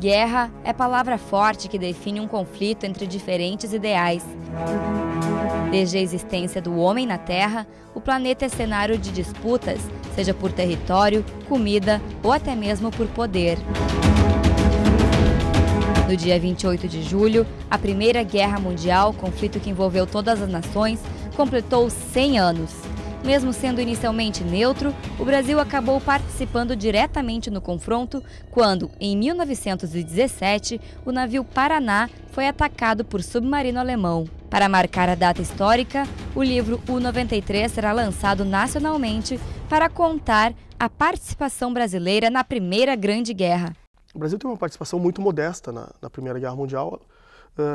Guerra é palavra forte que define um conflito entre diferentes ideais. Desde a existência do homem na Terra, o planeta é cenário de disputas, seja por território, comida ou até mesmo por poder. No dia 28 de julho, a Primeira Guerra Mundial, conflito que envolveu todas as nações, completou 100 anos. Mesmo sendo inicialmente neutro, o Brasil acabou participando diretamente no confronto quando, em 1917, o navio Paraná foi atacado por submarino alemão. Para marcar a data histórica, o livro U-93 será lançado nacionalmente para contar a participação brasileira na Primeira Grande Guerra. O Brasil tem uma participação muito modesta na Primeira Guerra Mundial,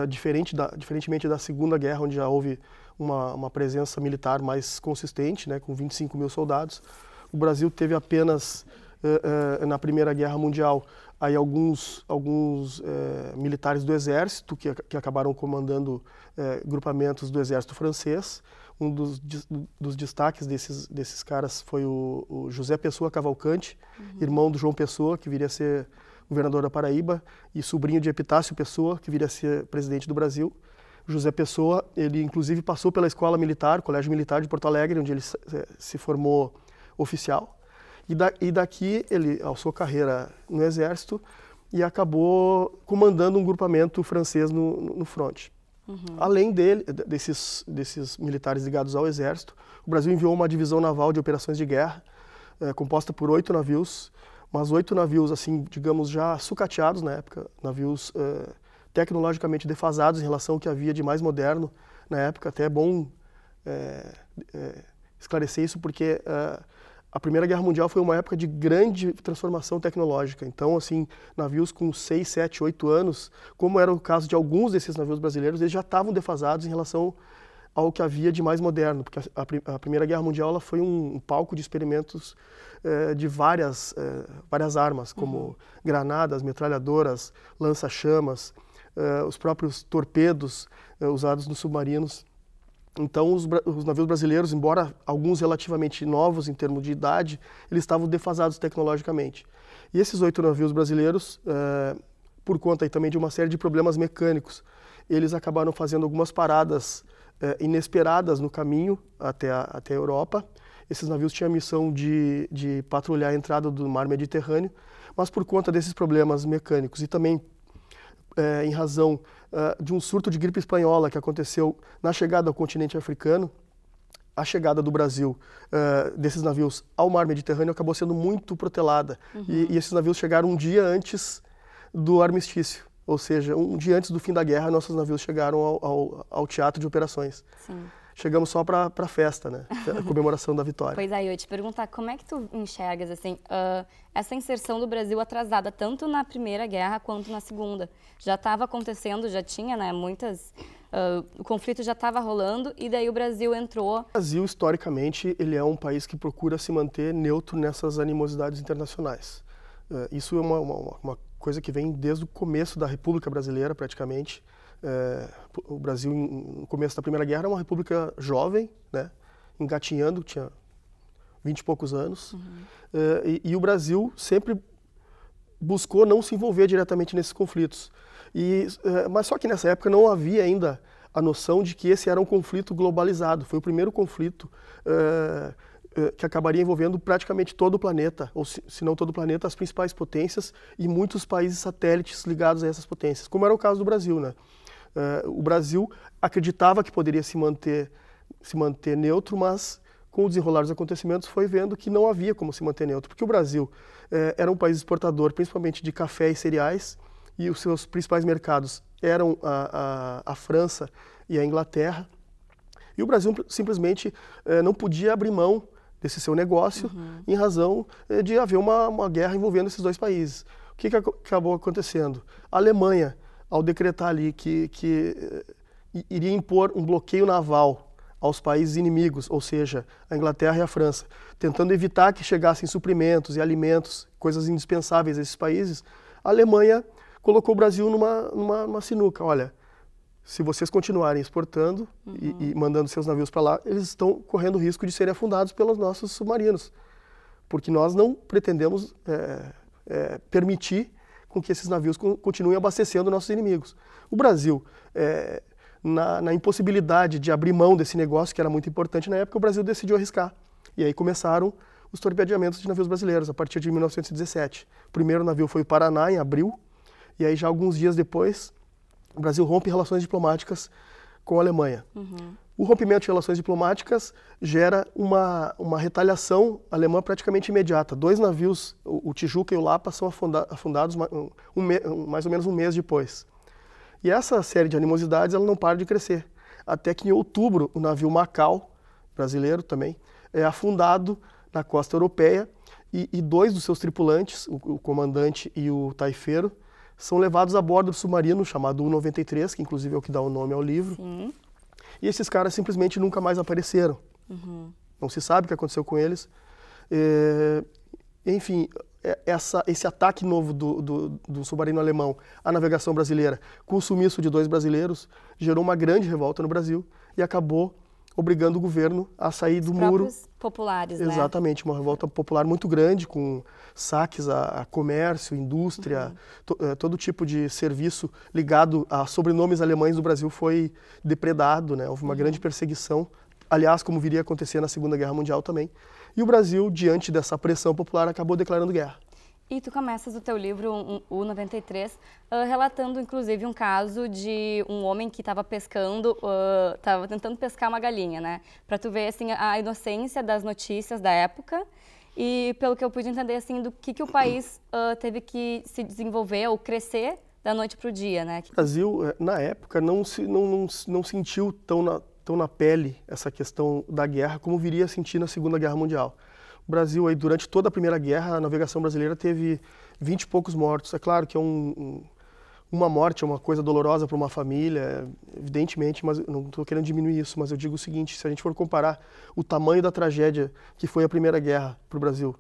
diferentemente da Segunda Guerra, onde já houve uma presença militar mais consistente, né, com 25 mil soldados. O Brasil teve apenas, na Primeira Guerra Mundial, aí alguns militares do Exército, que acabaram comandando grupamentos do Exército francês. Um dos destaques desses caras foi o José Pessoa Cavalcante, irmão do João Pessoa, que viria a ser governador da Paraíba, e sobrinho de Epitácio Pessoa, que viria a ser presidente do Brasil. José Pessoa, ele inclusive passou pela Escola Militar, Colégio Militar de Porto Alegre, onde ele se formou oficial. E daqui ele alçou carreira no Exército e acabou comandando um grupamento francês no fronte. Além desses militares ligados ao Exército, o Brasil enviou uma divisão naval de operações de guerra, composta por 8 navios, mas 8 navios, assim, digamos, já sucateados na época, navios tecnologicamente defasados em relação ao que havia de mais moderno na época. Até é bom esclarecer isso, porque a Primeira Guerra Mundial foi uma época de grande transformação tecnológica. Então, assim, navios com 6, 7, 8 anos, como era o caso de alguns desses navios brasileiros, eles já estavam defasados em relação ao que havia de mais moderno, porque a Primeira Guerra Mundial ela foi um palco de experimentos de várias armas, como granadas, metralhadoras, lança-chamas, os próprios torpedos usados nos submarinos. Então, os navios brasileiros, embora alguns relativamente novos em termos de idade, eles estavam defasados tecnologicamente. E esses 8 navios brasileiros, por conta aí também de uma série de problemas mecânicos, eles acabaram fazendo algumas paradas inesperadas no caminho até a Europa. Esses navios tinham a missão de patrulhar a entrada do mar Mediterrâneo, mas por conta desses problemas mecânicos e também em razão de um surto de gripe espanhola que aconteceu na chegada ao continente africano, a chegada do Brasil desses navios ao mar Mediterrâneo acabou sendo muito protelada. E esses navios chegaram um dia antes do armistício, ou seja, um dia antes do fim da guerra, nossos navios chegaram ao teatro de operações. Sim. Chegamos só para a festa, né? A comemoração da vitória. Pois aí, eu ia te perguntar, como é que tu enxergas assim, essa inserção do Brasil atrasada, tanto na Primeira Guerra quanto na Segunda? Já estava acontecendo, já tinha, né, o conflito já estava rolando e daí o Brasil entrou. O Brasil, historicamente, ele é um país que procura se manter neutro nessas animosidades internacionais. Isso é uma coisa que vem desde o começo da República Brasileira, praticamente. O Brasil, no começo da Primeira Guerra, era uma república jovem, né, engatinhando, tinha 20 e poucos anos. E o Brasil sempre buscou não se envolver diretamente nesses conflitos. Mas só que nessa época não havia ainda a noção de que esse era um conflito globalizado. Foi o primeiro conflito que acabaria envolvendo praticamente todo o planeta, ou se não todo o planeta, as principais potências e muitos países satélites ligados a essas potências, como era o caso do Brasil, né? O Brasil acreditava que poderia se manter neutro, mas com o desenrolar dos acontecimentos foi vendo que não havia como se manter neutro, porque o Brasil era um país exportador, principalmente de café e cereais, e os seus principais mercados eram a França e a Inglaterra, e o Brasil simplesmente não podia abrir mão desse seu negócio em razão de haver uma guerra envolvendo esses dois países. O que acabou acontecendo? A Alemanha, ao decretar ali que iria impor um bloqueio naval aos países inimigos, ou seja, a Inglaterra e a França, tentando evitar que chegassem suprimentos e alimentos, coisas indispensáveis a esses países, a Alemanha colocou o Brasil numa sinuca. Olha, se vocês continuarem exportando e mandando seus navios para lá, eles estão correndo o risco de serem afundados pelos nossos submarinos, porque nós não pretendemos permitir com que esses navios continuem abastecendo nossos inimigos. O Brasil, na impossibilidade de abrir mão desse negócio, que era muito importante na época, o Brasil decidiu arriscar. E aí começaram os torpedeamentos de navios brasileiros, a partir de 1917. O primeiro navio foi o Paraná, em abril, e aí já alguns dias depois, o Brasil rompe relações diplomáticas com a Alemanha. O rompimento de relações diplomáticas gera uma retaliação alemã praticamente imediata. 2 navios, o Tijuca e o Lapa, são afundados mais ou menos um mês depois. E essa série de animosidades ela não para de crescer, até que em outubro o navio Macau, brasileiro também, é afundado na costa europeia e 2 dos seus tripulantes, o comandante e o taifeiro, são levados a bordo do submarino chamado U-93, que inclusive é o que dá o nome ao livro. Sim. E esses caras simplesmente nunca mais apareceram. Não se sabe o que aconteceu com eles. Enfim, esse ataque novo do submarino alemão à navegação brasileira, com o sumiço de 2 brasileiros, gerou uma grande revolta no Brasil e acabou obrigando o governo a sair do muro. Os próprios populares, né? Exatamente, uma revolta popular muito grande, com saques a comércio, indústria, todo tipo de serviço ligado a sobrenomes alemães do Brasil foi depredado, né? Houve uma grande perseguição, aliás, como viria a acontecer na Segunda Guerra Mundial também. E o Brasil, diante dessa pressão popular, acabou declarando guerra. E tu começas o teu livro, o 93, relatando inclusive um caso de um homem que estava pescando, estava tentando pescar uma galinha, né? Para tu ver assim a inocência das notícias da época e pelo que eu pude entender assim do que o país teve que se desenvolver ou crescer da noite para o dia, né? O Brasil na época não sentiu tão na pele essa questão da guerra como viria a sentir na Segunda Guerra Mundial. O Brasil, aí, durante toda a Primeira Guerra, a navegação brasileira teve 20 e poucos mortos. É claro que uma morte é uma coisa dolorosa para uma família, evidentemente, mas eu não estou querendo diminuir isso, mas eu digo o seguinte, se a gente for comparar o tamanho da tragédia que foi a Primeira Guerra para o Brasil,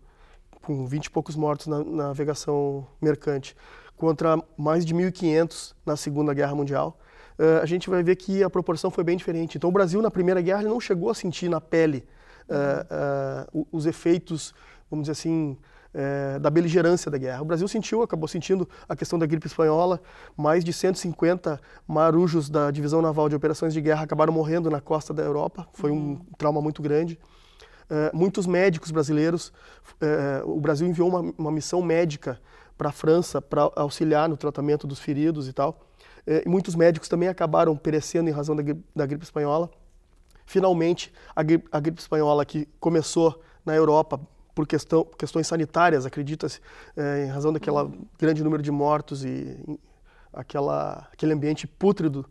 com 20 e poucos mortos na navegação mercante, contra mais de 1.500 na Segunda Guerra Mundial, a gente vai ver que a proporção foi bem diferente. Então o Brasil, na Primeira Guerra, ele não chegou a sentir na pele os efeitos, vamos dizer assim, da beligerância da guerra. O Brasil acabou sentindo a questão da gripe espanhola, mais de 150 marujos da Divisão Naval de Operações de Guerra acabaram morrendo na costa da Europa, foi um trauma muito grande. Muitos médicos brasileiros, o Brasil enviou uma missão médica para a França para auxiliar no tratamento dos feridos e tal. E muitos médicos também acabaram perecendo em razão da gripe espanhola. Finalmente, a gripe espanhola, que começou na Europa por questões sanitárias, acredita-se, em razão daquele grande número de mortos e aquele ambiente pútrido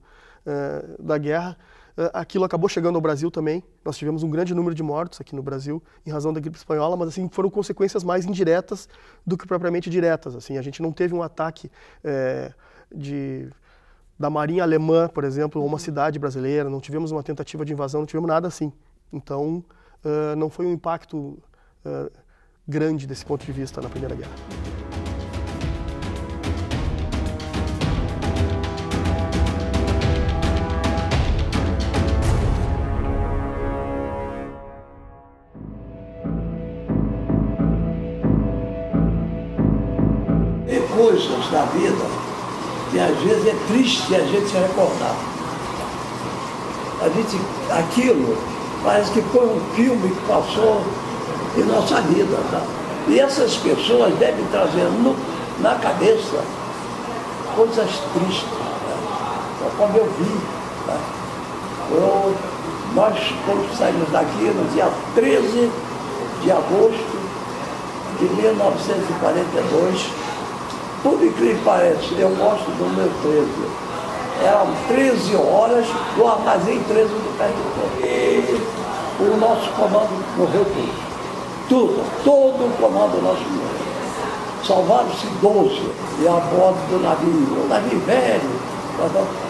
da guerra, aquilo acabou chegando ao Brasil também. Nós tivemos um grande número de mortos aqui no Brasil em razão da gripe espanhola, mas assim foram consequências mais indiretas do que propriamente diretas. Assim, a gente não teve um ataque da Marinha Alemã, por exemplo, ou uma cidade brasileira, não tivemos uma tentativa de invasão, não tivemos nada assim. Então, não foi um impacto grande desse ponto de vista na Primeira Guerra. Tem coisas da vida que às vezes é triste a gente se recordar. Aquilo parece que foi um filme que passou em nossa vida, tá? E essas pessoas devem trazer na cabeça coisas tristes, tá? Como eu vi, tá? Nós saímos daqui no dia 13 de agosto de 1942. Tudo que parece, eu gosto do meu 13. Eram 13 horas do armazém 13 do Pernambuco. E o nosso comando morreu tudo. Todo o comando nosso morreu. Salvaram-se 12 e a bordo do navio. O navio velho,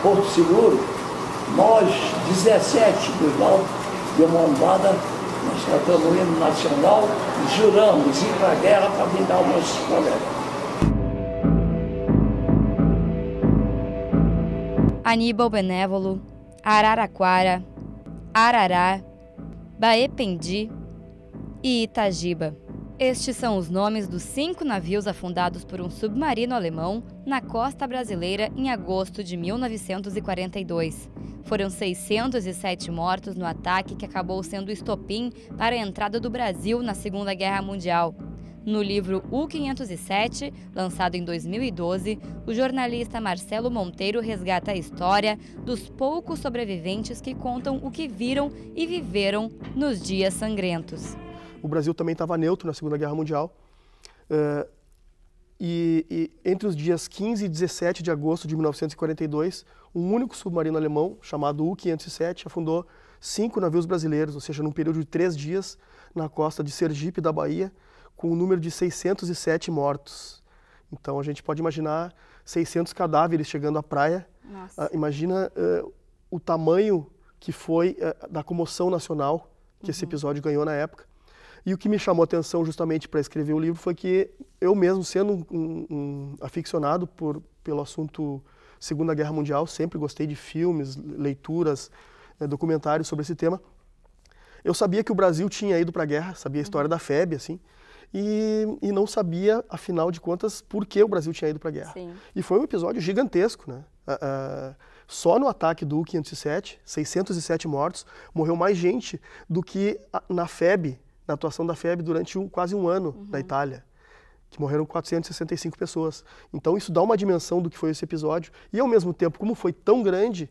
Porto Seguro, nós, 17 dos nove, de uma ondada, nós tratamos o hino nacional e juramos ir para a guerra para vingar os nossos colegas. Aníbal Benévolo, Araraquara, Arará, Baependi e Itagiba. Estes são os nomes dos 5 navios afundados por um submarino alemão na costa brasileira em agosto de 1942. Foram 607 mortos no ataque que acabou sendo o estopim para a entrada do Brasil na Segunda Guerra Mundial. No livro U-507, lançado em 2012, o jornalista Marcelo Monteiro resgata a história dos poucos sobreviventes que contam o que viram e viveram nos dias sangrentos. O Brasil também estava neutro na Segunda Guerra Mundial. E entre os dias 15 e 17 de agosto de 1942, um único submarino alemão, chamado U-507, afundou 5 navios brasileiros, ou seja, num período de 3 dias, na costa de Sergipe, da Bahia, com um número de 607 mortos. Então a gente pode imaginar 600 cadáveres chegando à praia. Imagina o tamanho que foi da comoção nacional que esse episódio ganhou na época. E o que me chamou a atenção justamente para escrever o livro foi que eu mesmo, sendo um aficionado pelo assunto Segunda Guerra Mundial, sempre gostei de filmes, leituras, documentários sobre esse tema. Eu sabia que o Brasil tinha ido para a guerra, sabia a história da FEB, assim, e não sabia, afinal de contas, por que o Brasil tinha ido para a guerra. Sim. E foi um episódio gigantesco, né? Só no ataque do U-507, 607 mortos, morreu mais gente do que na FEB, na atuação da FEB durante quase um ano na Itália, que morreram 465 pessoas. Então isso dá uma dimensão do que foi esse episódio. E ao mesmo tempo, como foi tão grande,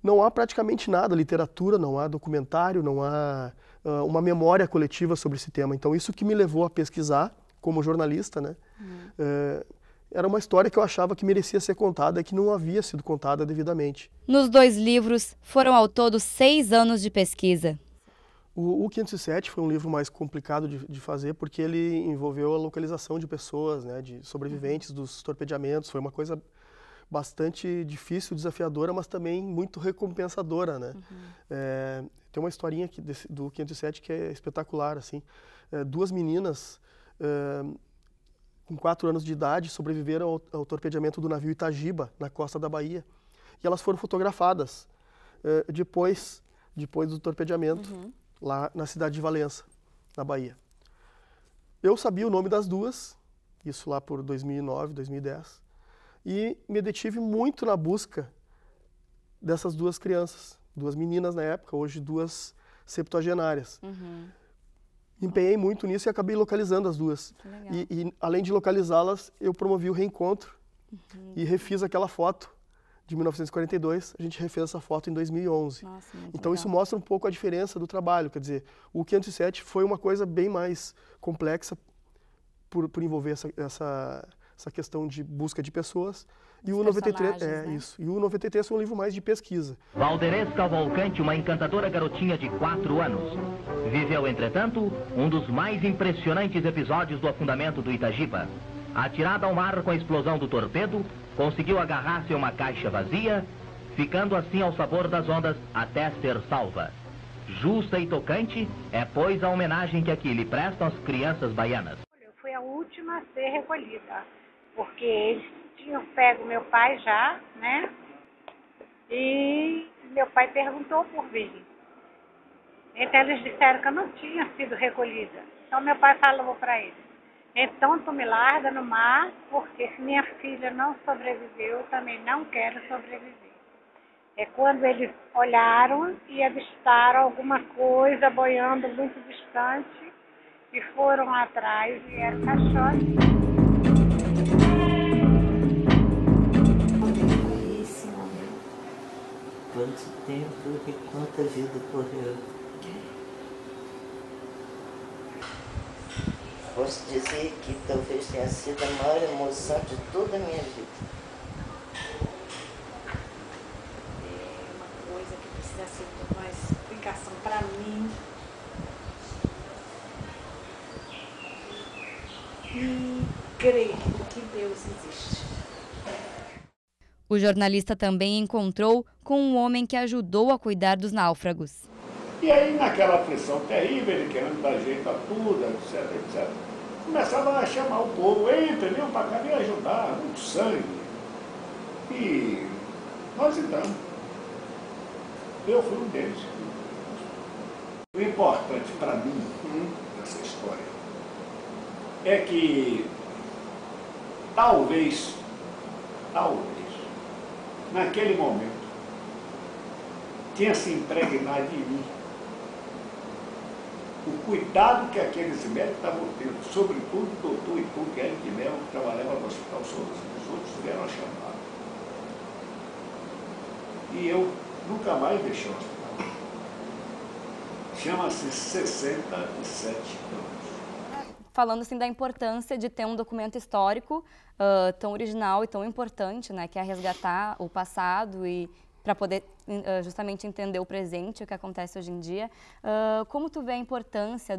não há praticamente nada, literatura, não há documentário, não há uma memória coletiva sobre esse tema. Então isso que me levou a pesquisar como jornalista, né? Era uma história que eu achava que merecia ser contada e que não havia sido contada devidamente. Nos 2 livros, foram ao todo 6 anos de pesquisa. O U-507 foi um livro mais complicado de fazer porque ele envolveu a localização de pessoas, né, de sobreviventes dos torpedeamentos. Foi uma coisa bastante difícil, desafiadora, mas também muito recompensadora, né? Tem uma historinha aqui do U-507 que é espetacular, assim. 2 meninas com 4 anos de idade sobreviveram ao torpedeamento do navio Itagiba, na costa da Bahia. E elas foram fotografadas depois do torpedeamento, lá na cidade de Valença, na Bahia. Eu sabia o nome das 2, isso lá por 2009, 2010, e me detive muito na busca dessas 2 crianças, 2 meninas na época, hoje 2 septuagenárias. Empenhei muito nisso e acabei localizando as 2. E além de localizá-las, eu promovi o reencontro e refiz aquela foto de 1942, a gente refez essa foto em 2011. Nossa, então isso mostra um pouco a diferença do trabalho, quer dizer, o 507 foi uma coisa bem mais complexa por envolver essa questão de busca de pessoas, e o 93 isso. E o 93 foi um livro mais de pesquisa. Valderez Cavalcante, uma encantadora garotinha de 4 anos, viveu, entretanto, um dos mais impressionantes episódios do afundamento do Itagiba. Atirada ao mar com a explosão do torpedo, conseguiu agarrar-se a uma caixa vazia, ficando assim ao sabor das ondas até ser salva. Justa e tocante é, pois, a homenagem que aqui lhe prestam as crianças baianas. Eu fui a última a ser recolhida, porque eles tinham pego meu pai já, né? E meu pai perguntou por mim. Então eles disseram que eu não tinha sido recolhida. Então meu pai falou para eles: então tu me larga no mar, porque se minha filha não sobreviveu, eu também não quero sobreviver. É quando eles olharam e avistaram alguma coisa boiando muito distante e foram atrás e era um caixote. Quanto tempo e quanta vida correu. Posso dizer que talvez tenha sido a maior emoção de toda a minha vida. É uma coisa que precisa ser muito mais explicação para mim. E crer que Deus existe. O jornalista também encontrou com um homem que ajudou a cuidar dos náufragos. E aí, naquela aflição terrível, ele querendo dar jeito a tudo, etc, etc, começava a chamar o povo: entra, venham para cá, me ajudar, muito sangue. E nós entramos. Eu fui um deles. O importante para mim nessa história é que talvez, naquele momento, tinha se impregnado de mim o cuidado que aqueles médicos estavam tendo, sobretudo o doutor Heitor Guilherme de Melo, que trabalhava no Hospital Souza, os outros vieram a chamar. E eu nunca mais deixei o hospital. Chama-se 67 anos. Falando assim da importância de ter um documento histórico tão original e tão importante, né, que é resgatar o passado e para poder justamente entender o presente, o que acontece hoje em dia. Como tu vê a importância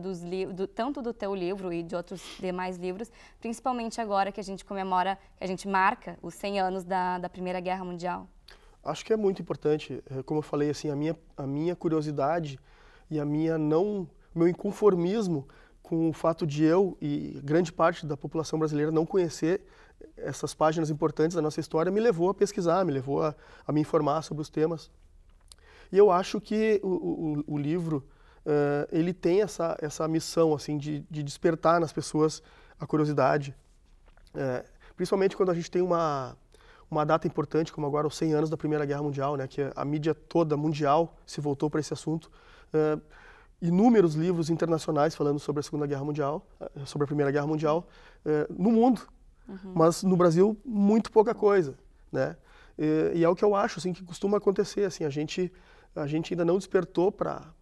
tanto do teu livro e de outros demais livros, principalmente agora que a gente comemora, que a gente marca os 100 anos da Primeira Guerra Mundial? Acho que é muito importante. Como eu falei, assim, a minha curiosidade e meu inconformismo com o fato de eu e grande parte da população brasileira não conhecer essas páginas importantes da nossa história me levou a pesquisar, me levou a me informar sobre os temas. E eu acho que o livro ele tem essa missão assim de despertar nas pessoas a curiosidade, principalmente quando a gente tem uma data importante, como agora os 100 anos da Primeira Guerra Mundial, né, que a mídia toda mundial se voltou para esse assunto. Inúmeros livros internacionais falando sobre a Segunda Guerra Mundial, sobre a Primeira Guerra Mundial, no mundo. Mas no Brasil, muito pouca coisa, né? E é o que eu acho, assim, que costuma acontecer, assim, a gente ainda não despertou para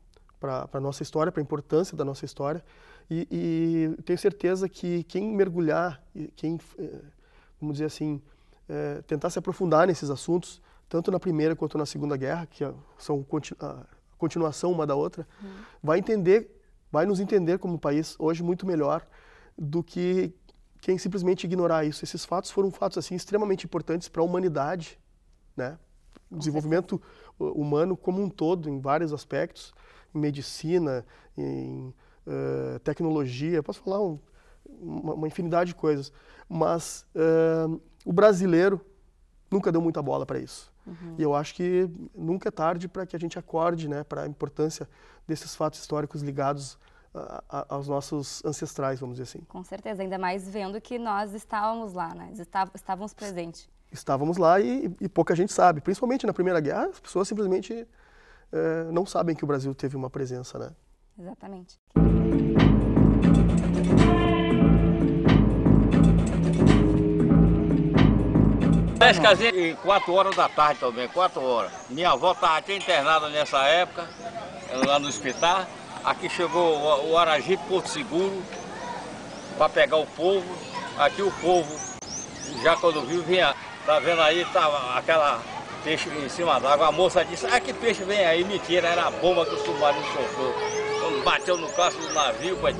a nossa história, para a importância da nossa história, e tenho certeza que quem mergulhar, quem, vamos dizer assim, tentar se aprofundar nesses assuntos, tanto na Primeira quanto na Segunda Guerra, que são a continuação uma da outra, vai nos entender como país hoje muito melhor do que quem simplesmente ignorar isso. Esses fatos foram fatos assim extremamente importantes para a humanidade, né? O desenvolvimento humano como um todo, em vários aspectos, em medicina, em tecnologia, eu posso falar uma infinidade de coisas, mas o brasileiro nunca deu muita bola para isso. E eu acho que nunca é tarde para que a gente acorde, né, para a importância desses fatos históricos ligados aos nossos ancestrais, vamos dizer assim. Com certeza, ainda mais vendo que nós estávamos lá, né? Estávamos presentes. Estávamos lá e pouca gente sabe. Principalmente na Primeira Guerra, as pessoas simplesmente não sabem que o Brasil teve uma presença, né? Exatamente. Casei em 4 horas da tarde também, 4 horas. Minha avó estava até internada nessa época, lá no hospital. Aqui chegou o Aragipe Porto Seguro para pegar o povo. Aqui o povo, já quando viu, vinha, tá vendo aí, tava aquela peixe em cima d'água. A moça disse, que peixe vem aí? Mentira, era a bomba que o submarino soltou. Quando bateu no casco do navio, foi...